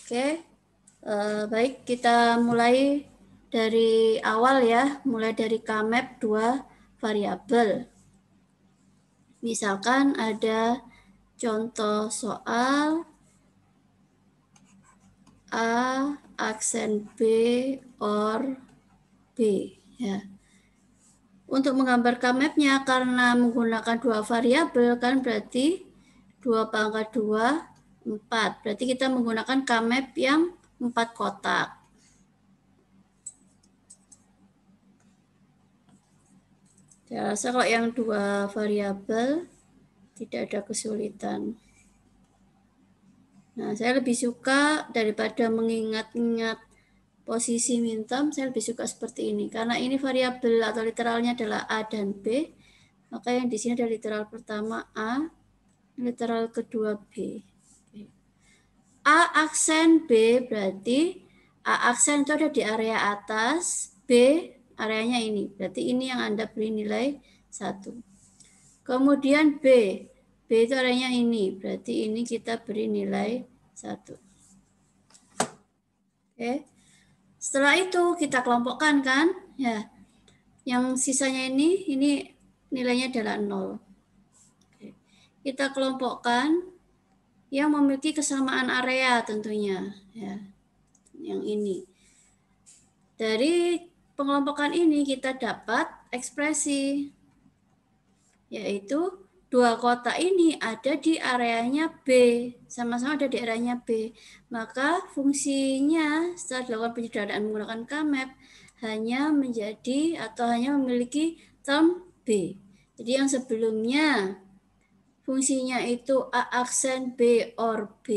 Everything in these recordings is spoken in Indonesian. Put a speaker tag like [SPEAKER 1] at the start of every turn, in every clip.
[SPEAKER 1] Oke, baik kita mulai dari awal ya, mulai dari Kmap 2 variabel. Misalkan ada contoh soal A aksen B or B ya. Untuk menggambar Kmap-nya karena menggunakan dua variabel kan berarti 2 pangkat 2 4. Berarti kita menggunakan Kmap yang 4 kotak. Saya rasa kalau yang dua variabel tidak ada kesulitan. Nah, saya lebih suka daripada mengingat-ingat posisi minterm, saya lebih suka seperti ini. Karena ini variabel atau literalnya adalah A dan B, maka yang di sini ada literal pertama A, literal kedua B. A aksen B berarti A aksen itu ada di area atas, B areanya ini. Berarti ini yang Anda beri nilai 1. Kemudian B itu areanya ini. Berarti ini kita beri nilai 1. Oke. Setelah itu kita kelompokkan kan? Ya. Yang sisanya ini nilainya adalah 0. Oke. Kita kelompokkan yang memiliki kesamaan area tentunya, ya. Yang ini. Dari pengelompokan ini kita dapat ekspresi, yaitu dua kotak ini ada di areanya B, sama-sama ada di areanya B. Maka fungsinya setelah dilakukan penyederhanaan menggunakan Kmap hanya menjadi atau hanya memiliki term B. Jadi yang sebelumnya fungsinya itu A aksen B or B,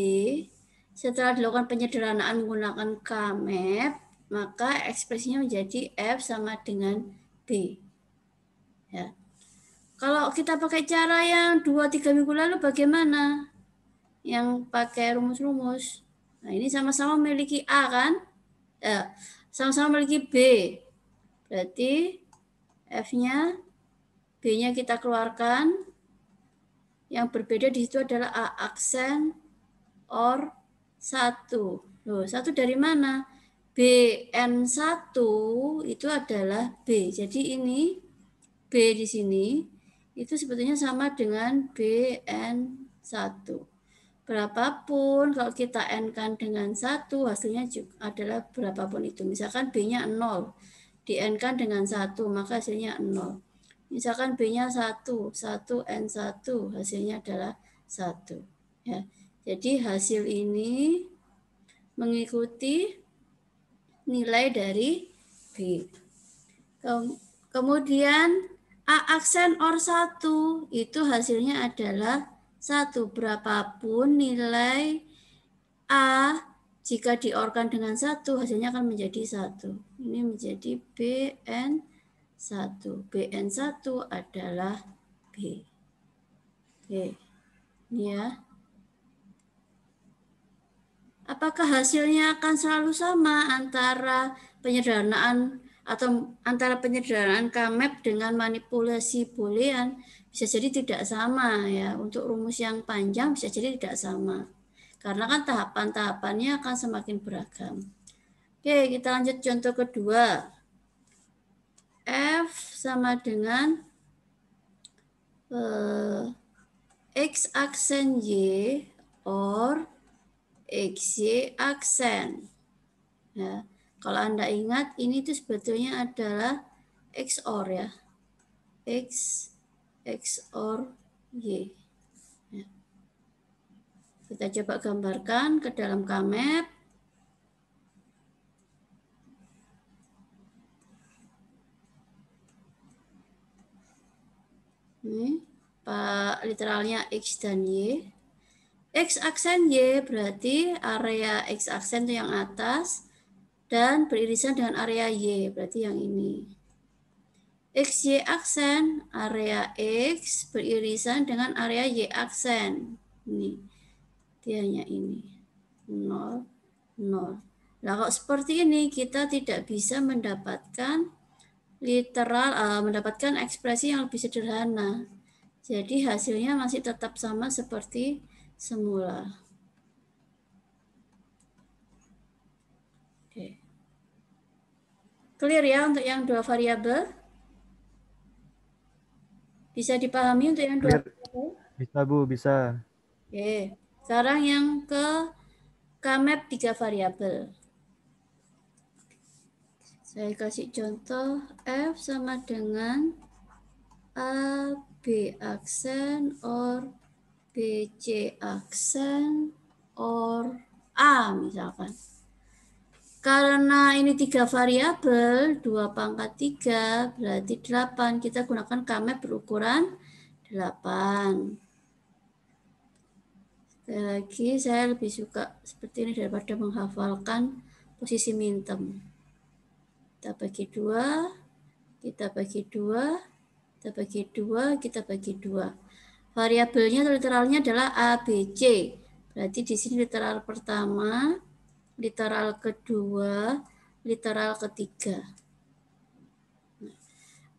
[SPEAKER 1] setelah dilakukan penyederhanaan menggunakan Kmap, maka ekspresinya menjadi F sama dengan B. Ya. Kalau kita pakai cara yang 2-3 minggu lalu bagaimana? Yang pakai rumus-rumus. Nah, ini sama-sama memiliki A kan? Sama-sama memiliki B. Berarti F-nya, B-nya kita keluarkan. Yang berbeda di situ adalah A aksen or 1. Loh, 1 dari mana? BN1 itu adalah B. Jadi ini B di sini itu sebetulnya sama dengan BN1. Berapapun kalau kita N-kan dengan 1, hasilnya juga adalah berapapun itu. Misalkan B-nya 0, di N-kan dengan 1, maka hasilnya 0. Misalkan B-nya 1, 1 N1, hasilnya adalah 1. Ya. Jadi hasil ini mengikuti nilai dari B. Kemudian A aksen or 1 itu hasilnya adalah 1. Berapapun nilai A jika diorkan dengan 1 hasilnya akan menjadi 1. Ini menjadi BN1. BN1 adalah B. Oke. Ini ya. Apakah hasilnya akan selalu sama antara penyederhanaan atau antara penyederhanaan Kmap dengan manipulasi boolean? Bisa jadi tidak sama ya. Untuk rumus yang panjang bisa jadi tidak sama. Karena kan tahapan-tahapannya akan semakin beragam. Oke, kita lanjut contoh kedua. F sama dengan X aksen Y or XY aksen. Ya, kalau Anda ingat ini tuh sebetulnya adalah XOR ya. X XOR Y. Ya. Kita coba gambarkan ke dalam Kmap. Ini Pak literalnya X dan Y. X aksen Y berarti area X aksen itu yang atas dan beririsan dengan area Y, berarti yang ini. XY aksen, area X beririsan dengan area Y aksen. Ini, dia hanya ini. 0, 0. Nah, kalau seperti ini kita tidak bisa mendapatkan literal, mendapatkan ekspresi yang lebih sederhana. Jadi hasilnya masih tetap sama seperti semula. Clear ya untuk yang 2 variabel? Bisa dipahami untuk yang 2
[SPEAKER 2] Clear.
[SPEAKER 1] variabel?
[SPEAKER 2] Bisa Bu, bisa.
[SPEAKER 1] Oke. Sekarang yang ke Kmap 3 variabel. Saya kasih contoh F sama dengan A, B aksen, or B, C aksen, or A misalkan. Karena ini 3 variabel, 2 pangkat 3 berarti 8. Kita gunakan Kmap berukuran 8. Sekali lagi saya lebih suka seperti ini daripada menghafalkan posisi mintem. Kita bagi 2, kita bagi 2, kita bagi 2, kita bagi 2. Variabelnya atau literalnya adalah A, B, C. Berarti di sini literal pertama, literal kedua, literal ketiga.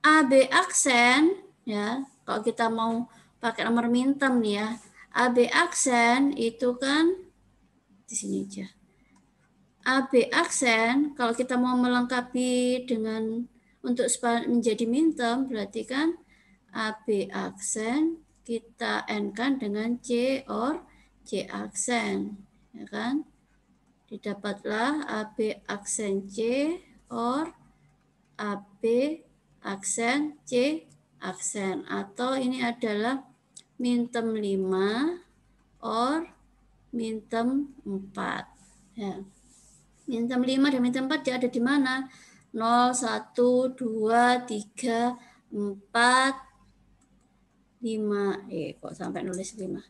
[SPEAKER 1] A, B aksen, ya, kalau kita mau pakai nomor mintem nih ya, A, B aksen itu kan di sini aja. AB aksen, kalau kita mau melengkapi dengan untuk menjadi mintem, berarti kan AB aksen kita N-kan dengan C or C aksen, ya kan? Didapatlah AB aksen C or AB aksen C aksen, atau ini adalah mintem 5 or mintem 4, ya. Mintem 5 dan mintem 4 dia ada di mana? 0, 1, 2, 3, 4, 5. Kok sampai nulis 5?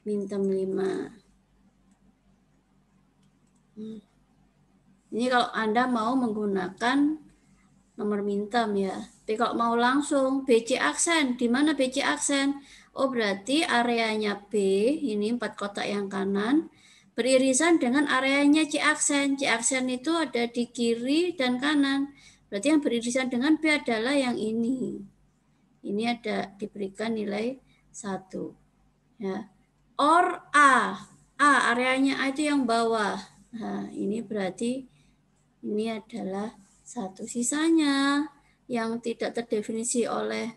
[SPEAKER 1] Mintem 5. Ini kalau Anda mau menggunakan nomor mintem ya. Tapi kalau mau langsung BC aksen, di mana BC aksen? Oh, berarti areanya B, ini 4 kotak yang kanan, beririsan dengan areanya C aksen. C aksen itu ada di kiri dan kanan. Berarti yang beririsan dengan B adalah yang ini. Ini ada diberikan nilai 1. Ya. Or A. A, areanya A itu yang bawah. Nah, ini berarti ini adalah 1. Sisanya yang tidak terdefinisi oleh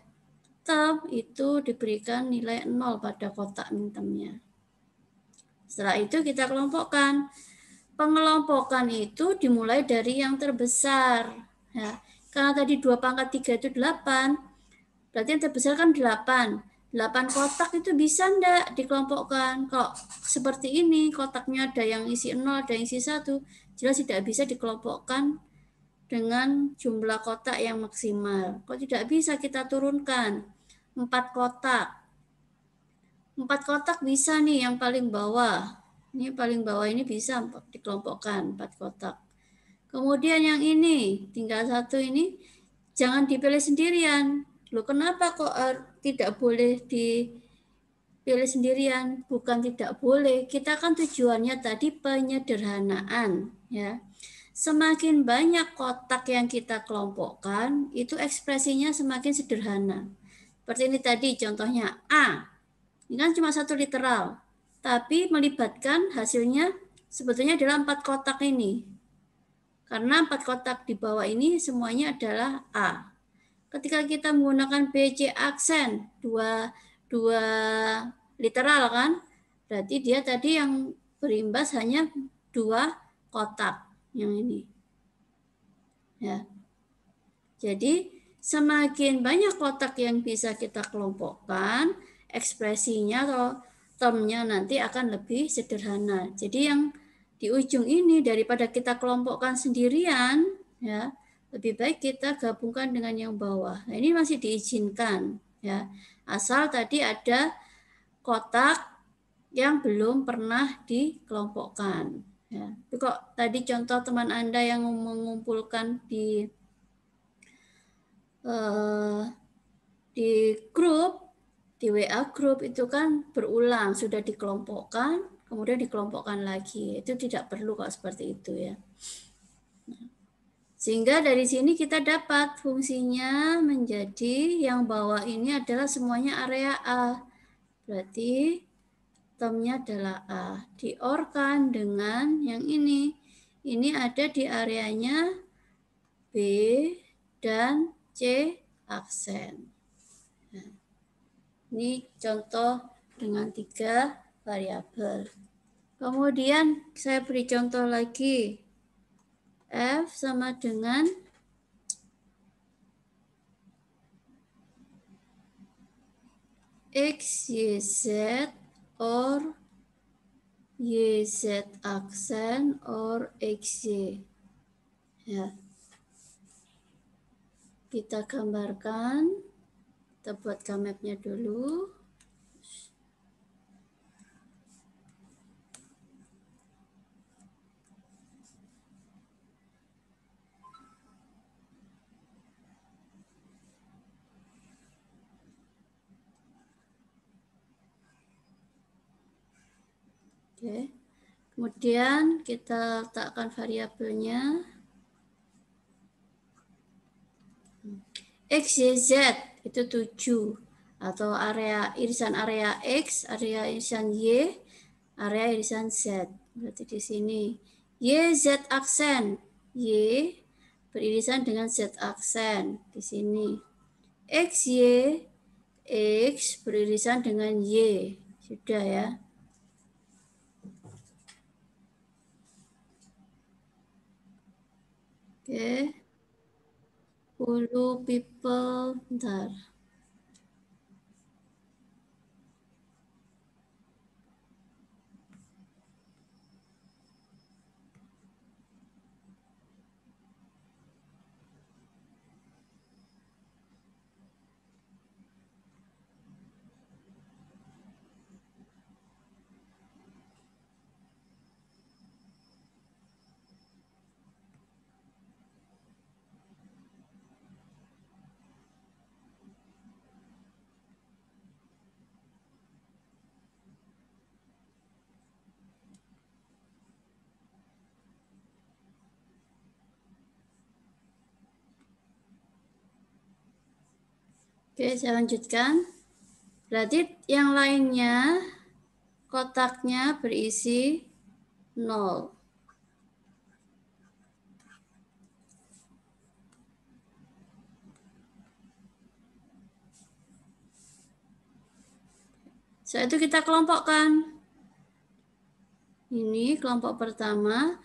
[SPEAKER 1] term itu diberikan nilai 0 pada kotak mintemnya. Setelah itu kita kelompokkan. Pengelompokan itu dimulai dari yang terbesar. Ya. Karena tadi 2 pangkat 3 itu 8, berarti yang terbesar kan 8. 8 kotak itu bisa enggak dikelompokkan? Kok seperti ini, kotaknya ada yang isi 0, ada yang isi 1, jelas tidak bisa dikelompokkan dengan jumlah kotak yang maksimal. Kok tidak bisa kita turunkan? 4 kotak. 4 kotak bisa nih yang paling bawah. Ini paling bawah ini bisa dikelompokkan 4 kotak. Kemudian yang ini, tinggal 1 ini, jangan dipilih sendirian. Loh, kenapa kok tidak boleh dipilih sendirian? Bukan tidak boleh, kita kan tujuannya tadi penyederhanaan, ya. Semakin banyak kotak yang kita kelompokkan, itu ekspresinya semakin sederhana. Seperti ini tadi contohnya A. Ini kan cuma 1 literal, tapi melibatkan hasilnya sebetulnya adalah 4 kotak ini. Karena 4 kotak di bawah ini semuanya adalah A. Ketika kita menggunakan BC aksen, dua literal kan, berarti dia tadi yang berimbas hanya 2 kotak yang ini. Ya. Jadi semakin banyak kotak yang bisa kita kelompokkan, ekspresinya atau termnya nanti akan lebih sederhana. Jadi yang di ujung ini daripada kita kelompokkan sendirian, ya, lebih baik kita gabungkan dengan yang bawah. Nah, ini masih diizinkan, ya. Asal tadi ada kotak yang belum pernah dikelompokkan. Ya. Tapi kok tadi contoh teman Anda yang mengumpulkan di grup, di WA grup itu kan berulang, sudah dikelompokkan, kemudian dikelompokkan lagi. Itu tidak perlu kok seperti itu ya. Sehingga dari sini kita dapat fungsinya menjadi yang bawah ini adalah semuanya area A. Berarti termnya adalah A. Diorkan dengan yang ini. Ini ada di areanya B, dan C aksen. Nah, ini contoh dengan 3 variabel. Kemudian saya beri contoh lagi. F sama dengan X, Y, Z, or Y, Z aksen, or X, Y. Ya. Kita gambarkan. Kita buat mapnya dulu. Oke. Kemudian kita letakkan variabelnya. X, Y, Z itu 7. Atau irisan area X, area irisan Y, area irisan Z. Berarti di sini. Y, Z aksen. Y beririsan dengan Z aksen. Di sini. X, Y, X beririsan dengan Y. Sudah ya. Oke. 10 people. Bentar. Oke, saya lanjutkan. Berarti yang lainnya kotaknya berisi 0. Setelah itu kita kelompokkan. Ini kelompok pertama.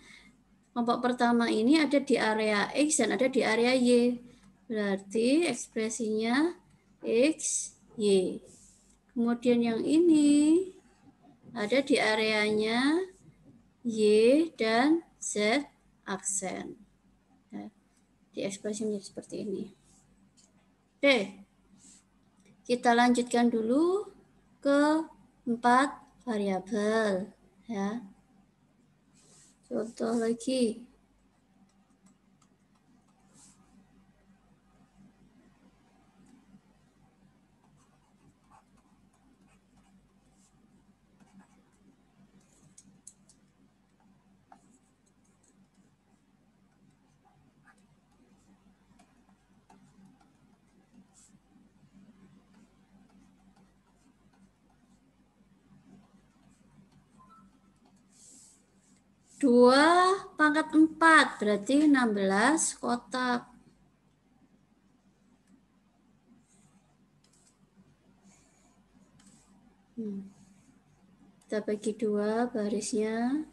[SPEAKER 1] Kelompok pertama ini ada di area X dan ada di area Y. Berarti ekspresinya X, Y. Kemudian yang ini ada di areanya Y dan Z aksen. Ya, di ekspresi menjadi seperti ini. Oke, kita lanjutkan dulu ke 4 variabel. Ya. Contoh lagi. Dua pangkat 4 berarti 16 kotak. Kita bagi 2 barisnya.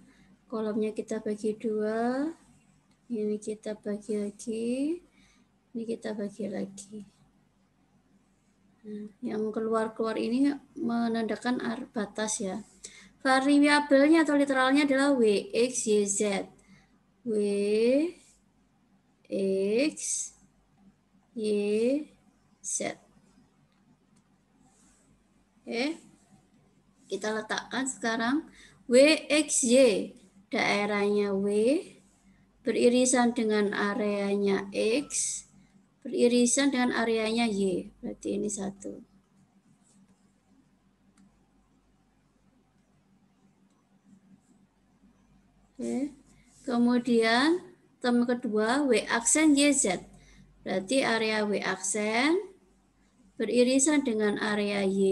[SPEAKER 1] Kolomnya kita bagi 2. Ini kita bagi lagi. Ini kita bagi lagi. Nah, yang keluar-keluar ini menandakan batas ya. Variabelnya atau literalnya adalah W, X, Y, Z. W, X, Y, Z. Oke. Kita letakkan sekarang W, X, Y. Daerahnya W beririsan dengan areanya X, beririsan dengan areanya Y. Berarti ini 1. Oke. Kemudian term kedua W aksen YZ. Berarti area W aksen beririsan dengan area Y,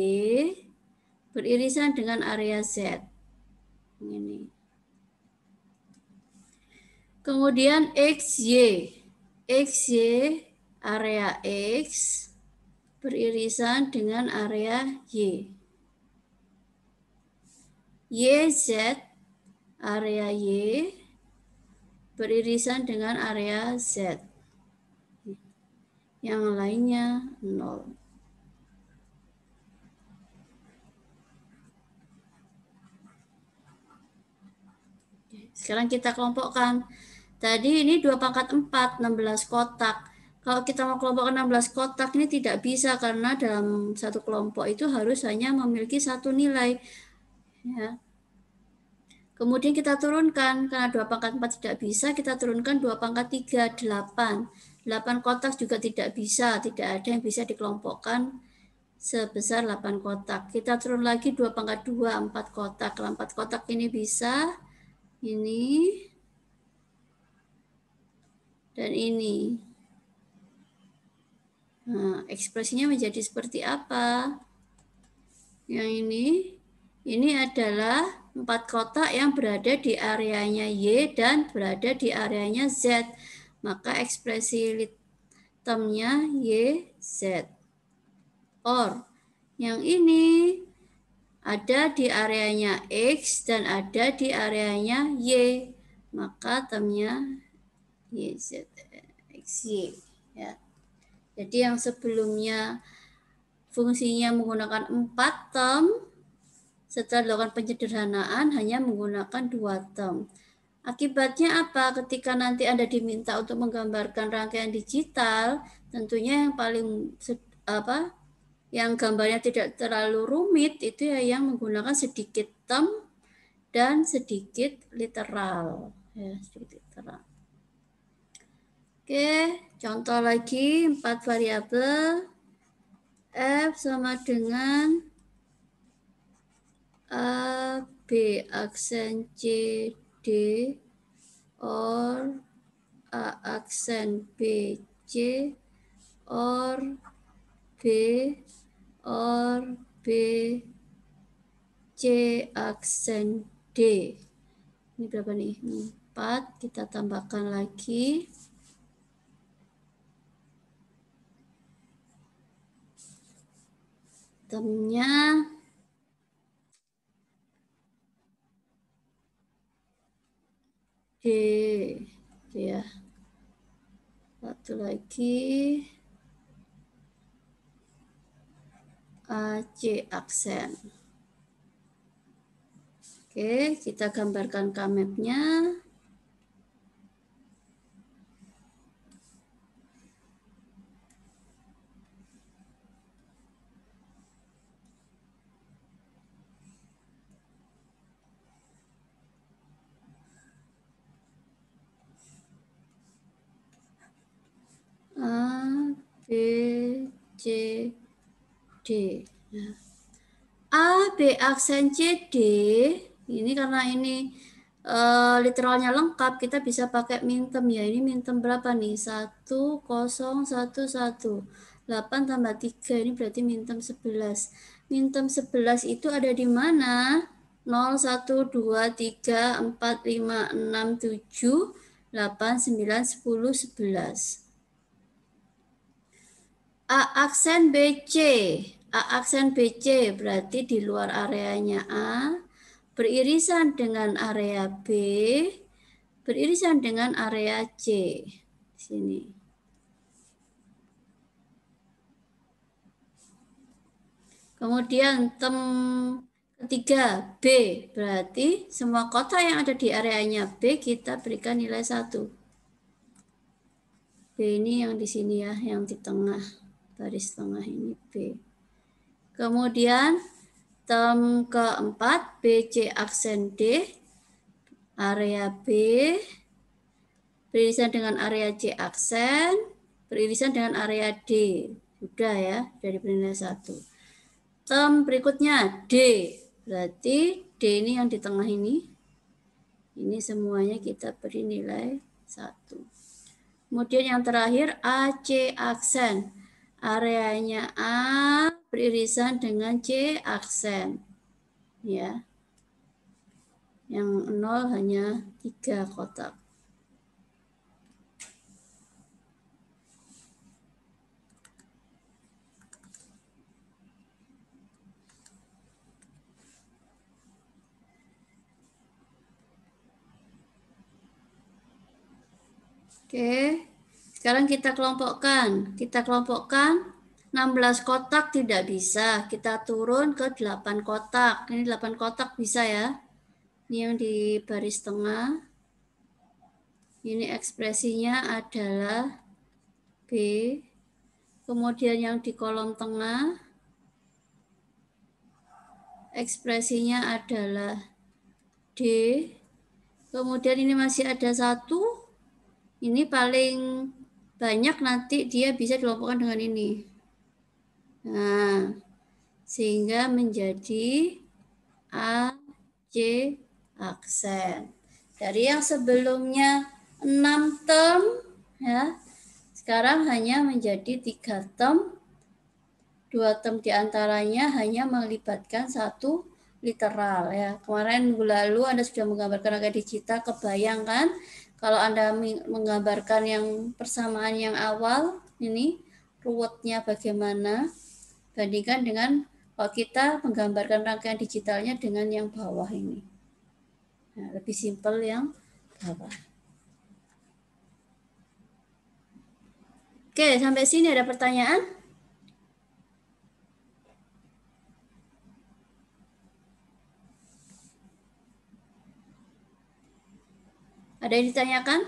[SPEAKER 1] beririsan dengan area Z. Ini. Kemudian X, Y. XY area X beririsan dengan area Y. YZ area Y beririsan dengan area Z. Yang lainnya 0. Sekarang kita kelompokkan. Tadi ini 2 pangkat 4, 16 kotak. Kalau kita mau kelompokkan 16 kotak ini tidak bisa karena dalam satu kelompok itu harus hanya memiliki satu nilai. Ya. Kemudian kita turunkan, karena 2 pangkat 4 tidak bisa, kita turunkan 2 pangkat 3, 8. 8 kotak juga tidak bisa, tidak ada yang bisa dikelompokkan sebesar 8 kotak. Kita turun lagi 2 pangkat 2, 4 kotak. Kalau 4 kotak ini bisa, ini, dan ini. Nah, ekspresinya menjadi seperti apa? Yang ini adalah 4 kotak yang berada di areanya Y dan berada di areanya Z. Maka ekspresi termnya YZ. Or, yang ini ada di areanya X dan ada di areanya Y. Maka termnya YZ, XY. Ya. Jadi yang sebelumnya fungsinya menggunakan 4 term, setelah dilakukan penyederhanaan hanya menggunakan 2 term. Akibatnya apa? Ketika nanti Anda diminta untuk menggambarkan rangkaian digital, tentunya yang paling yang gambarnya tidak terlalu rumit itu ya yang menggunakan sedikit term dan sedikit literal. Ya, sedikit literal. Oke, contoh lagi 4 variabel. F sama dengan A, B aksen C, D, or A aksen B, C, or B, or B, C aksen D. Ini berapa nih? 4, kita tambahkan lagi. Termnya D, ya. Satu lagi AC aksen. Oke, kita gambarkan K-map-nya. A, B, C, D. Nah, A, B aksen C, D. Ini karena ini literalnya lengkap, kita bisa pakai mintem ya. Ini mintem berapa nih? 1, 0, 1, 1. 8 tambah 3, ini berarti mintem 11. Mintem 11 itu ada di mana? 0, 1, 2, 3, 4, 5, 6, 7, 8, 9, 10, 11. A aksen BC. A aksen BC berarti di luar areanya A, beririsan dengan area B, beririsan dengan area C. Sini. Kemudian tem ketiga B, berarti semua kota yang ada di areanya B kita berikan nilai 1. B ini yang di sini ya, yang di tengah, baris tengah ini B. Kemudian term keempat, BC aksen D, area B, beririsan dengan area C aksen, beririsan dengan area D. Sudah ya, dari nilai 1. Term berikutnya D, berarti D ini yang di tengah ini. Ini semuanya kita beri nilai 1. Kemudian yang terakhir AC aksen. Areanya A beririsan dengan C aksen. Ya. Yang 0 hanya 3 kotak. Oke. Sekarang kita kelompokkan. Kita kelompokkan 16 kotak tidak bisa. Kita turun ke 8 kotak. Ini 8 kotak bisa ya. Ini yang di baris tengah. Ini ekspresinya adalah B. Kemudian yang di kolom tengah ekspresinya adalah D. Kemudian ini masih ada 1. Ini paling banyak nanti dia bisa dikelompokkan dengan ini. Nah, sehingga menjadi A, C, aksen. Dari yang sebelumnya 6 term, ya, sekarang hanya menjadi 3 term. 2 term diantaranya hanya melibatkan 1 literal. Ya. Kemarin minggu lalu Anda sudah menggambarkan agak digital, kebayang kan? Kalau Anda menggambarkan yang persamaan yang awal, ini ruwetnya bagaimana, bandingkan dengan kalau kita menggambarkan rangkaian digitalnya dengan yang bawah ini. Nah, lebih simpel yang bawah. Oke, sampai sini ada pertanyaan? Ada yang ditanyakan?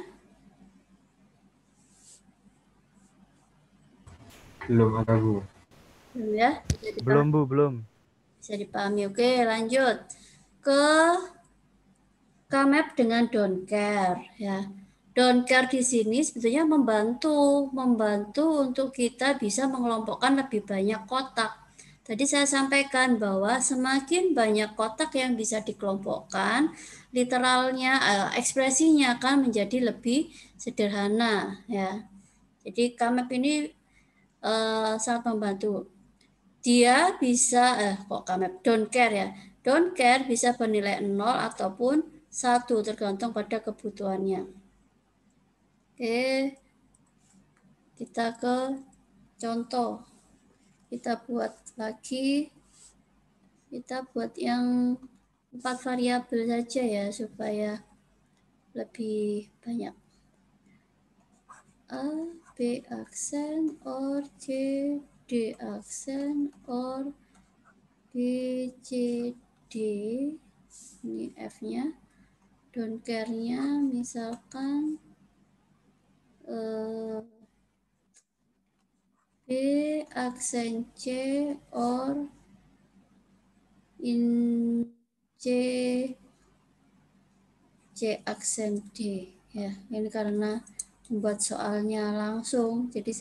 [SPEAKER 2] Belum ada, Bu.
[SPEAKER 1] Belum ya?
[SPEAKER 3] Belum, Bu, belum.
[SPEAKER 1] Bisa dipahami. Oke, lanjut ke Kmap dengan don't care ya. Don't care di sini sebetulnya membantu untuk kita bisa mengelompokkan lebih banyak kotak. Tadi saya sampaikan bahwa semakin banyak kotak yang bisa dikelompokkan, literalnya ekspresinya akan menjadi lebih sederhana ya. Jadi Kmap ini sangat membantu. Dia bisa kok Kmap don't care ya. Don't care bisa bernilai 0 ataupun 1 tergantung pada kebutuhannya. Oke. Kita ke contoh. Kita buat lagi. Kita buat yang 4 variabel saja ya supaya lebih banyak. A, B aksen, or C, D aksen, or B, C, D. Ini F-nya. Don't care-nya misalkan B aksen C or in C aksen D ya. Ini karena membuat soalnya langsung, jadi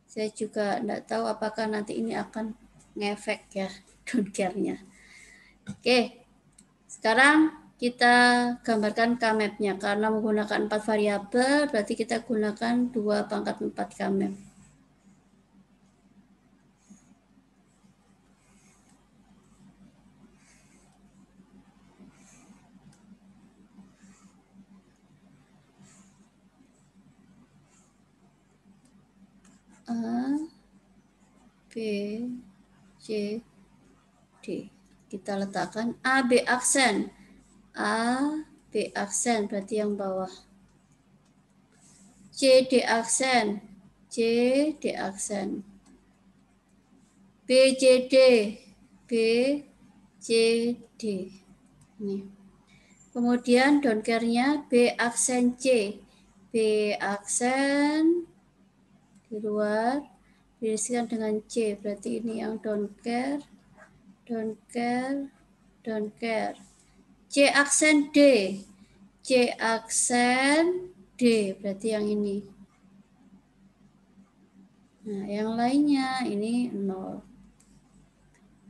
[SPEAKER 1] saya juga enggak tahu apakah nanti ini akan ngefek ya don't care-nya. Oke, sekarang kita gambarkan Kmap-nya. Karena menggunakan 4 variabel, berarti kita gunakan 2 pangkat 4 Kmap. A, B, C, D. Kita letakkan A, B aksen. A, B aksen, berarti yang bawah. C, D aksen. C, D aksen. B, C, D. B, C, D. Ini. Kemudian don't care-nya B aksen C. B aksen di luar diisikan dengan C, berarti ini yang don't care, don't care, don't care. C aksen D, C aksen D, berarti yang ini. Nah, yang lainnya ini 0.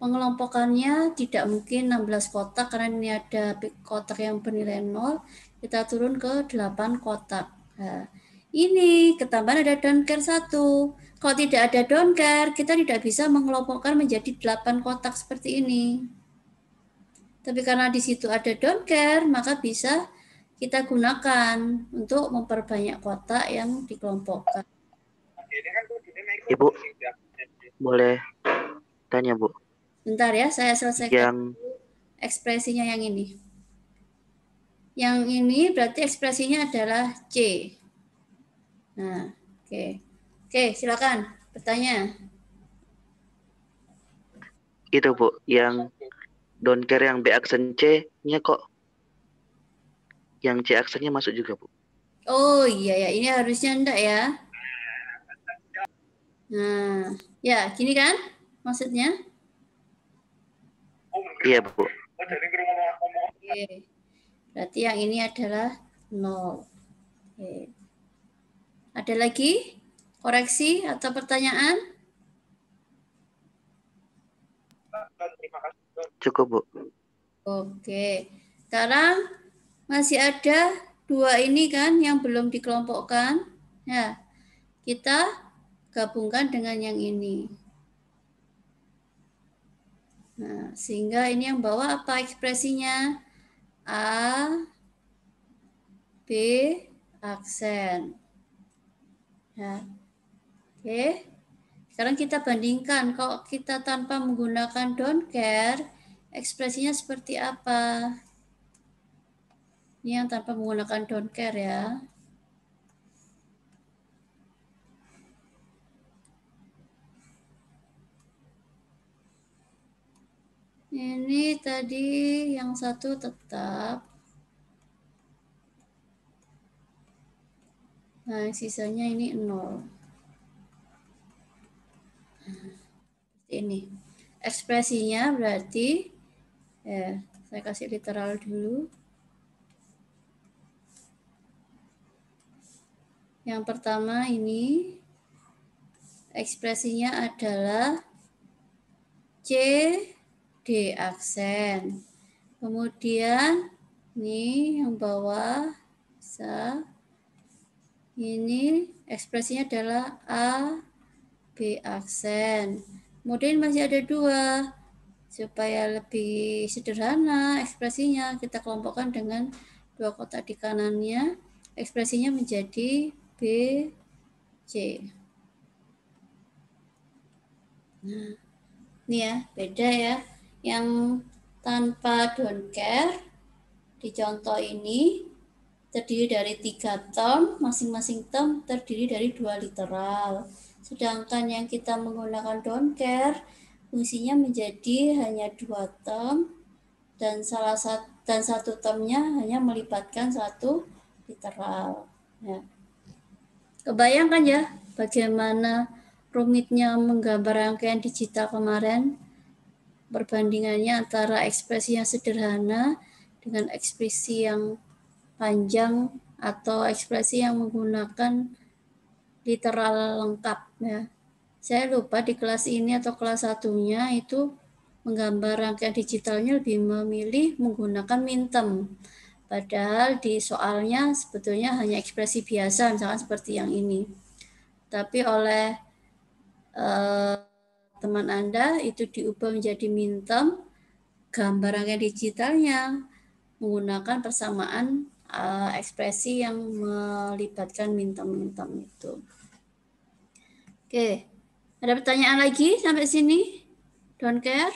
[SPEAKER 1] Pengelompokannya tidak mungkin 16 kotak karena ini ada kotak yang bernilai 0. Kita turun ke 8 kotak. Nah, ini ketambahan ada don't care 1. Kalau tidak ada don't care, kita tidak bisa mengelompokkan menjadi 8 kotak seperti ini. Tapi karena di situ ada don't care, maka bisa kita gunakan untuk memperbanyak kotak yang dikelompokkan.
[SPEAKER 4] Ibu, boleh tanya, Bu?
[SPEAKER 1] Bentar ya, saya selesaikan ekspresinya yang ini. Yang ini berarti ekspresinya adalah C. Nah, oke. Oke, silakan bertanya.
[SPEAKER 4] Itu Bu, yang don't care yang B aksen C-nya kok yang C aksennya masuk juga Bu.
[SPEAKER 1] Oh iya ya, ini harusnya enggak ya. Nah, ya gini kan maksudnya?
[SPEAKER 4] Iya Bu.
[SPEAKER 1] Oke. Berarti yang ini adalah 0. Oke. Ada lagi koreksi atau pertanyaan?
[SPEAKER 4] Cukup Bu.
[SPEAKER 1] Oke. Sekarang masih ada 2 ini kan yang belum dikelompokkan. Ya, kita gabungkan dengan yang ini. Nah, sehingga ini yang bawah apa ekspresinya? A, B, aksen. Ya. Oke. Sekarang kita bandingkan, kalau kita tanpa menggunakan don't care, ekspresinya seperti apa? Ini yang tanpa menggunakan don't care ya. Ini tadi yang satu tetap. Nah, sisanya ini 0. Ini. Ekspresinya berarti, ya, saya kasih literal dulu. Yang pertama ini, ekspresinya adalah C, D aksen. Kemudian ini yang bawah bisa ini ekspresinya adalah A, B aksen. Kemudian masih ada 2. Supaya lebih sederhana ekspresinya, kita kelompokkan dengan 2 kotak di kanannya. Ekspresinya menjadi B, C. Nah, ini ya, beda ya. Yang tanpa don't care di contoh ini terdiri dari 3 term, masing-masing term terdiri dari 2 literal. Sedangkan yang kita menggunakan don't care, fungsinya menjadi hanya 2 term dan satu termnya hanya melibatkan 1 literal. Ya. Kebayangkan ya bagaimana rumitnya menggambar rangkaian digital kemarin, perbandingannya antara ekspresi yang sederhana dengan ekspresi yang panjang atau ekspresi yang menggunakan literal lengkap ya. Saya lupa di kelas ini atau kelas satunya itu menggambar rangkaian digitalnya lebih memilih menggunakan mintem. Padahal di soalnya sebetulnya hanya ekspresi biasa, misalkan seperti yang ini. Tapi oleh teman Anda itu diubah menjadi mintem, gambar rangkaian digitalnya menggunakan persamaan ekspresi yang melibatkan mintem-mintem itu. Oke, ada pertanyaan lagi sampai sini? Don't care?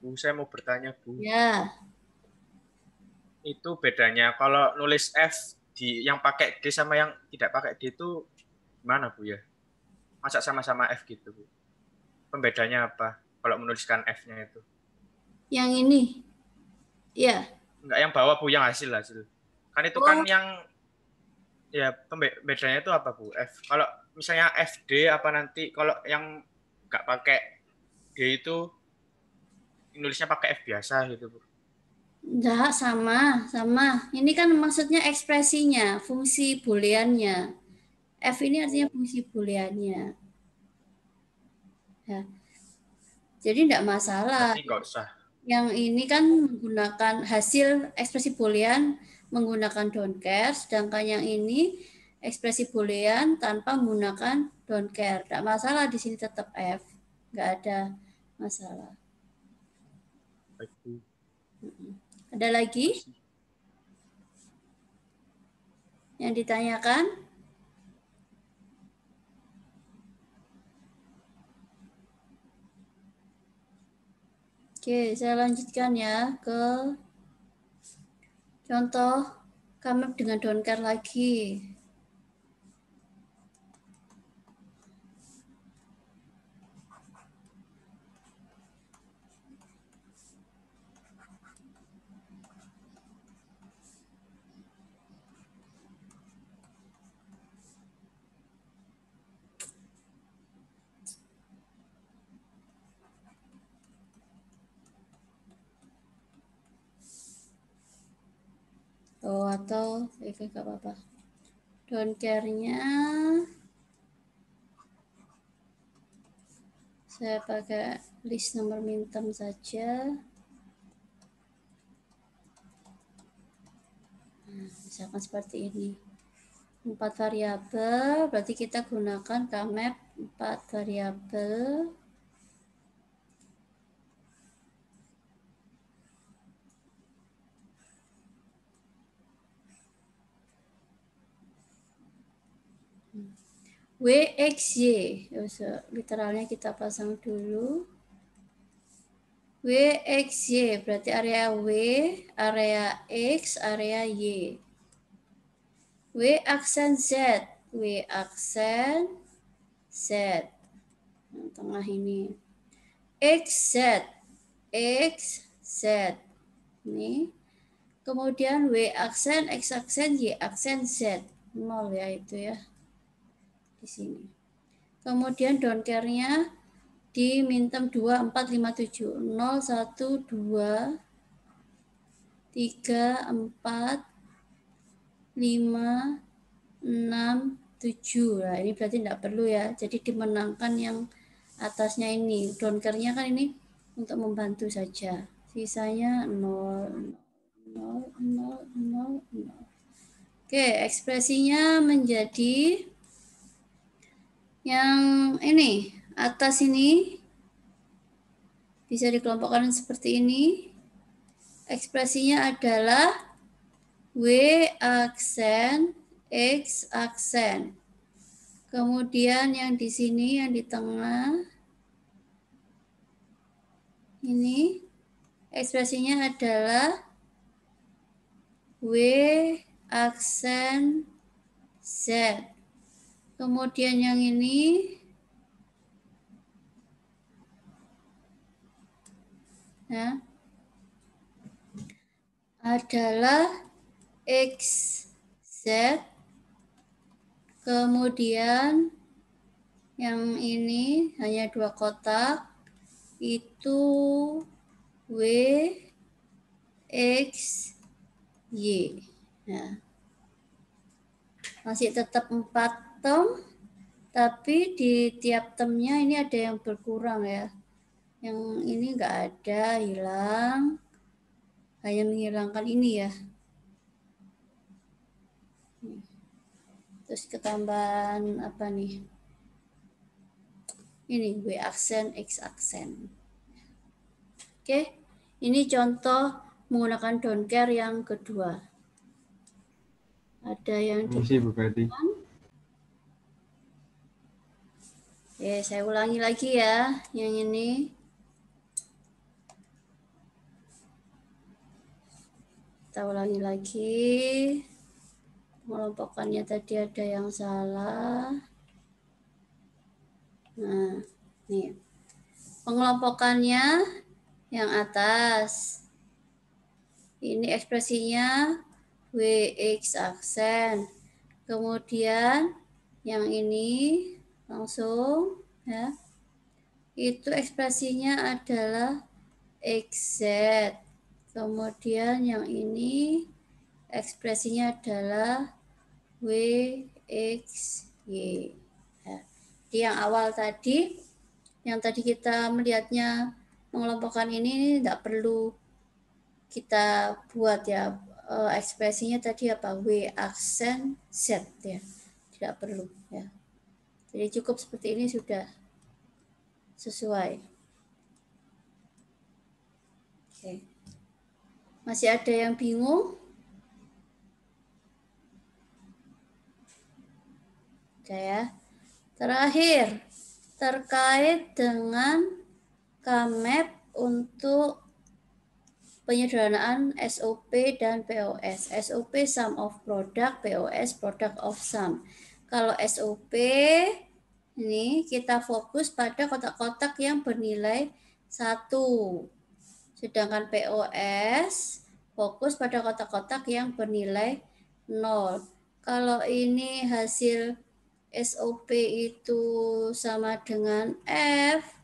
[SPEAKER 3] Bu, saya mau bertanya, Bu.
[SPEAKER 1] Ya.
[SPEAKER 3] Itu bedanya kalau nulis F di yang pakai D sama yang tidak pakai D itu gimana, Bu ya? Masa sama-sama F gitu, Bu? Pembedanya apa kalau menuliskan F-nya itu?
[SPEAKER 1] Yang ini? Ya.
[SPEAKER 3] Enggak yang bawah, Bu, yang hasil. Kan itu kan yang ya pembedanya itu apa, Bu? F. Kalau misalnya FD apa nanti kalau yang nggak pakai D itu nulisnya pakai F biasa gitu, Bu?
[SPEAKER 1] Enggak, sama. Ini kan maksudnya ekspresinya, fungsi booleannya. F ini artinya fungsi booleannya. Ya. Jadi enggak masalah.
[SPEAKER 3] Berarti nggak usah.
[SPEAKER 1] Yang ini kan menggunakan hasil ekspresi boolean menggunakan don't care, sedangkan yang ini ekspresi boolean tanpa menggunakan don't care. Enggak masalah, di sini tetap F. Enggak ada masalah.
[SPEAKER 3] Baik, Bu.
[SPEAKER 1] Ada lagi yang ditanyakan? Oke, saya lanjutkan ya ke contoh commap dengan don't care lagi. atau nggak apa-apa. Don't care-nya saya pakai list nomor minterm saja. Nah, misalkan seperti ini. 4 variabel, berarti kita gunakan kmap 4 variabel. WXY, literalnya kita pasang dulu. WXY berarti area W, area X, area Y. W aksen Z, W aksen Z. Yang tengah ini. XZ, XZ. Ini. Kemudian W aksen, X aksen, Y aksen Z. 0 ya itu ya. Di sini. Kemudian don't care-nya di minterm 2, 4, 5, 7. 0, 1, 2, 3, 4, 5, 6, 7. Nah, ini berarti tidak perlu ya. Jadi dimenangkan yang atasnya ini. Don't care-nya kan ini untuk membantu saja. Sisanya 0, 0, 0, 0, 0. Oke, ekspresinya menjadi yang ini, atas ini bisa dikelompokkan seperti ini. Ekspresinya adalah W aksen, X aksen. Kemudian yang di sini, yang di tengah, ini ekspresinya adalah W aksen Z. Kemudian yang ini ya, adalah XZ. Kemudian yang ini hanya 2 kotak, itu W, X, Y. Nah, masih tetap 4 term, tapi di tiap termnya ini ada yang berkurang ya. Yang ini enggak ada, hilang. Hanya menghilangkan ini ya. Terus ketambahan apa nih? Ini W aksen, X aksen. Oke, ini contoh menggunakan don't care yang kedua. Ada yang
[SPEAKER 2] Misi Bu Betty.
[SPEAKER 1] Oke, saya ulangi lagi ya, yang ini. Kita ulangi lagi. Pengelompokannya tadi ada yang salah. Nah, nih. Pengelompokannya yang atas. Ini ekspresinya WX aksen. Kemudian yang ini langsung ya. Itu ekspresinya adalah XZ. Kemudian yang ini ekspresinya adalah WXY. Ya. Di yang awal tadi, yang tadi kita melihatnya mengelompokkan ini tidak perlu kita buat ya, ekspresinya tadi apa, W aksen Z ya, tidak perlu ya. Jadi cukup seperti ini sudah sesuai. Oke. Masih ada yang bingung? Oke ya. Terakhir, terkait dengan kmap untuk penyederhanaan SOP dan POS. SOP sum of product, POS product of sum. Kalau SOP ini kita fokus pada kotak-kotak yang bernilai 1. Sedangkan POS fokus pada kotak-kotak yang bernilai 0. Kalau ini hasil SOP itu sama dengan F,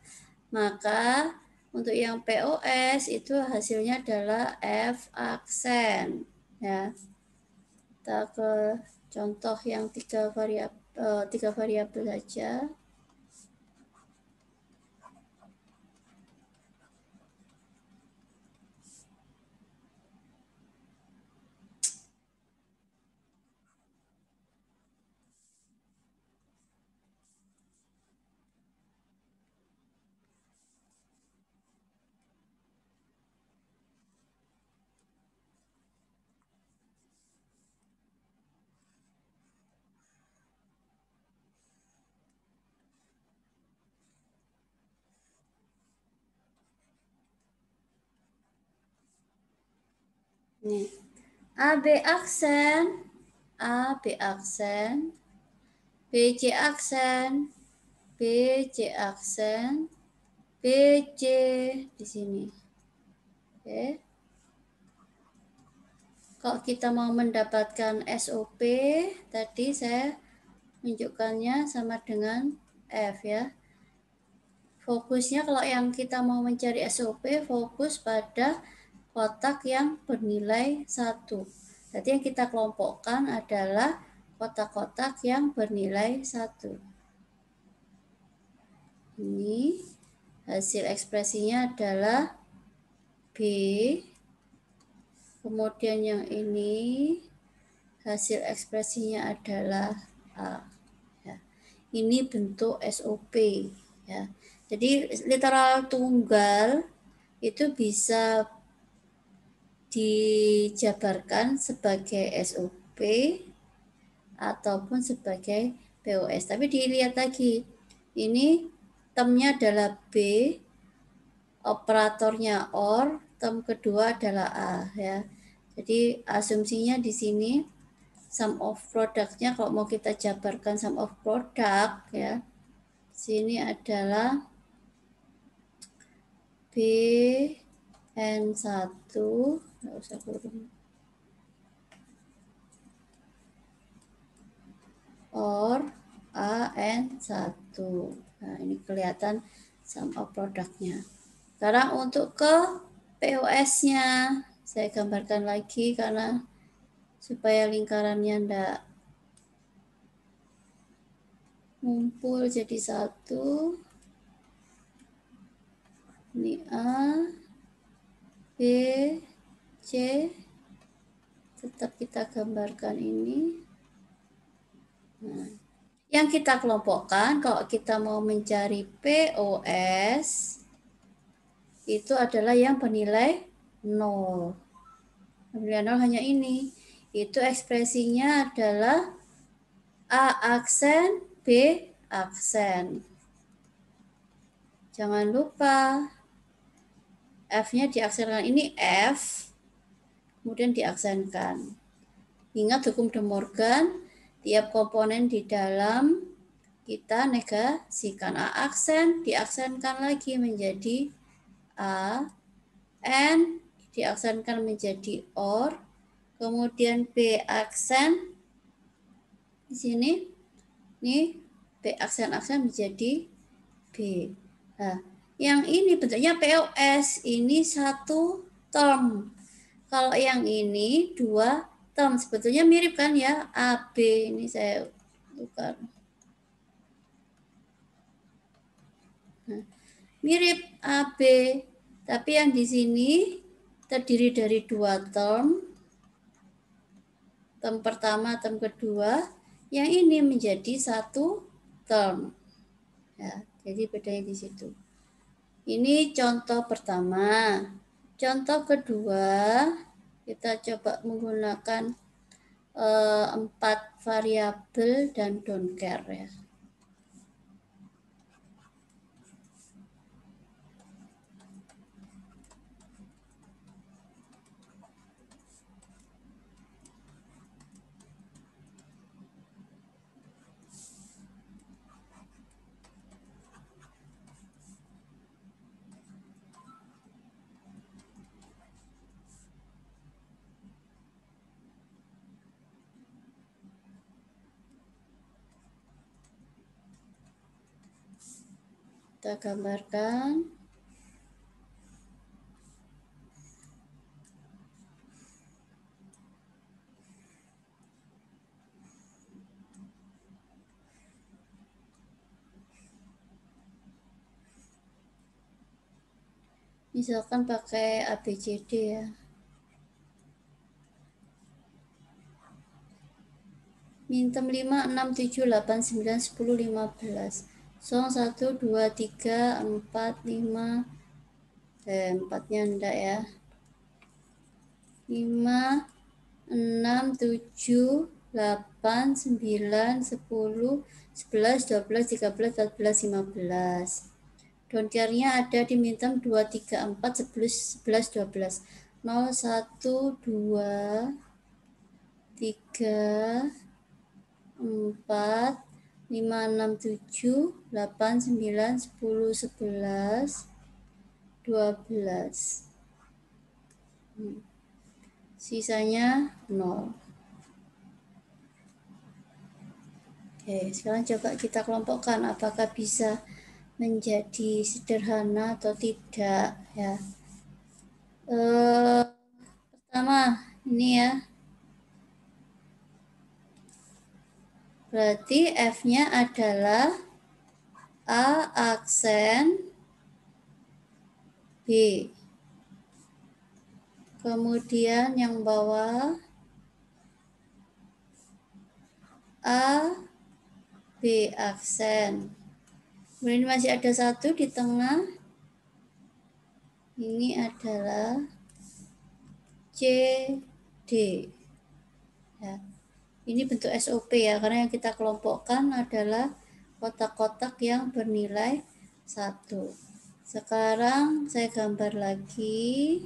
[SPEAKER 1] maka untuk yang POS itu hasilnya adalah F aksen. Ya. Kita ke contoh yang tiga variabel saja. Nih, AB aksen, AB aksen, BC aksen, BC aksen, BC di sini. Oke. Kalau kita mau mendapatkan SOP, tadi saya menunjukkannya sama dengan F ya. Fokusnya kalau yang kita mau mencari SOP, fokus pada kotak yang bernilai 1. Jadi yang kita kelompokkan adalah kotak-kotak yang bernilai 1. Ini hasil ekspresinya adalah B. Kemudian yang ini hasil ekspresinya adalah A. Ya. Ini bentuk SOP. Ya. Jadi literal tunggal itu bisa dijabarkan sebagai SOP ataupun sebagai POS. Tapi dilihat lagi, ini termnya adalah B, operatornya OR, term kedua adalah A ya. Jadi asumsinya di sini sum of product-nya kalau mau kita jabarkan sum of product ya. Sini adalah B N1, nggak usah kurung, or AN1. Nah, ini kelihatan sum of product-nya. Sekarang untuk ke POS-nya, saya gambarkan lagi karena supaya lingkarannya enggak ngumpul jadi satu. Ini A, B, C, tetap kita gambarkan ini. Nah, yang kita kelompokkan kalau kita mau mencari POS itu adalah yang bernilai 0. Bernilai 0 hanya ini. Itu ekspresinya adalah A aksen, B aksen. Jangan lupa F-nya diaksenkan. Ini F, kemudian diaksenkan. Ingat hukum De Morgan, tiap komponen di dalam kita negasikan. A aksen diaksenkan lagi menjadi A, N diaksenkan menjadi OR, kemudian B aksen di sini, nih B aksen-aksen menjadi B. Nah, yang ini bentuknya POS, ini satu term. Kalau yang ini dua term, sebetulnya mirip kan ya, AB ini saya tukar. Nah, mirip AB, tapi yang di sini terdiri dari dua term. Term pertama, term kedua, yang ini menjadi satu term. Ya, jadi bedanya di situ. Ini contoh pertama. Contoh kedua, kita coba menggunakan 4 variabel dan don't care ya. Kita gambarkan. Misalkan pakai ABCD ya. Mintem 5, 6, 7, 8, 9, 10, 15. Song 1, 2, 3, 4, 5. 4-nya enggak ya. 5, 6, 7, 8, 9, 10, 11, 12, 13, 14, 15. Don't care-nya ada di mintem 2, 3, 4, 11, 12. 0, 1, 2, 3, 4, 5, 6, 7, 8, 9, 10, 11, 12. Sisanya 0. Oke, sekarang coba kita kelompokkan apakah bisa menjadi sederhana atau tidak ya. Pertama ini ya. Berarti F-nya adalah A aksen B. Kemudian yang bawah A B aksen. Kemudian masih ada satu di tengah. Ini adalah C D. Ya. Ini bentuk SOP ya, karena yang kita kelompokkan adalah kotak-kotak yang bernilai 1. Sekarang saya gambar lagi.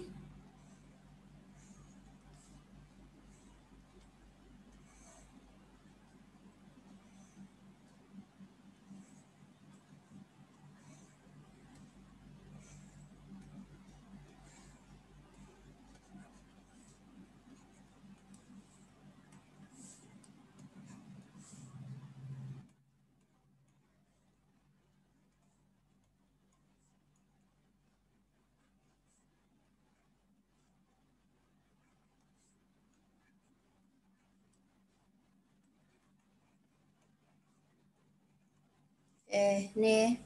[SPEAKER 1] Nih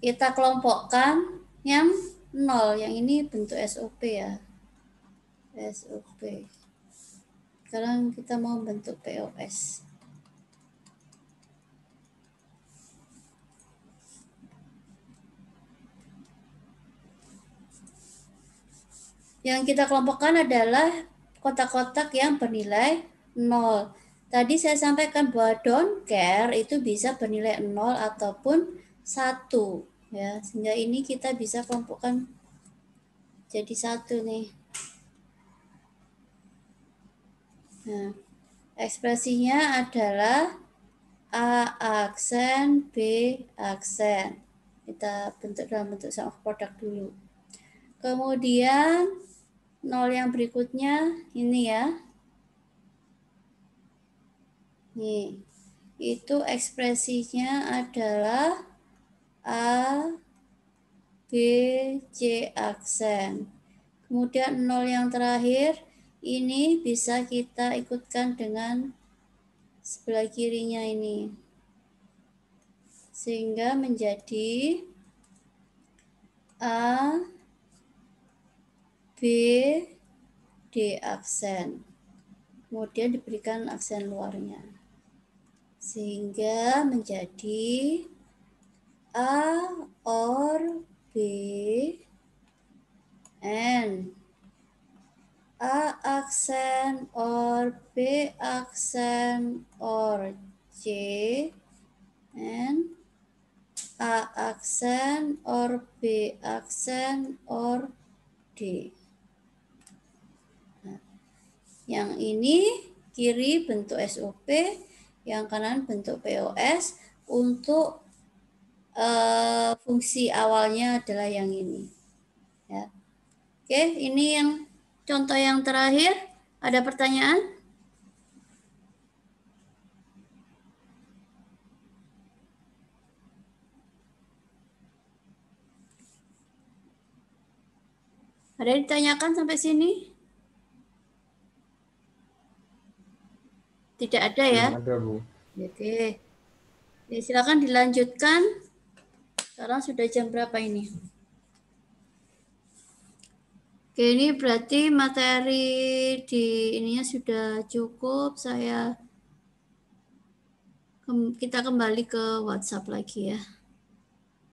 [SPEAKER 1] kita kelompokkan yang 0, yang ini bentuk SOP ya. SOP. Sekarang kita mau bentuk POS. Yang kita kelompokkan adalah kotak-kotak yang bernilai 0. Tadi saya sampaikan bahwa don't care itu bisa bernilai 0 ataupun 1 ya. Sehingga ini kita bisa kelompokkan jadi 1 nih. Nah, ekspresinya adalah A aksen B aksen. Kita bentuk dalam bentuk sum of product dulu. Kemudian 0 yang berikutnya ini ya. Nih, itu ekspresinya adalah A, B, C aksen. Kemudian 0 yang terakhir, ini bisa kita ikutkan dengan sebelah kirinya ini. Sehingga menjadi A, B, D aksen. Kemudian diberikan aksen luarnya. Sehingga menjadi A or B and A aksen or B aksen or C and A aksen or B aksen or D. Nah, yang ini kiri bentuk SOP, yang kanan bentuk POS. Untuk fungsi awalnya adalah yang ini. Ya. Oke, ini yang contoh yang terakhir. Ada pertanyaan? Ada yang ditanyakan sampai sini? Tidak ada ya?
[SPEAKER 2] Belum ada, Bu.
[SPEAKER 1] Oke. Ya, silakan dilanjutkan. Sekarang sudah jam berapa ini? Oke, ini berarti materi di ininya sudah cukup. Kita kembali ke WhatsApp lagi ya.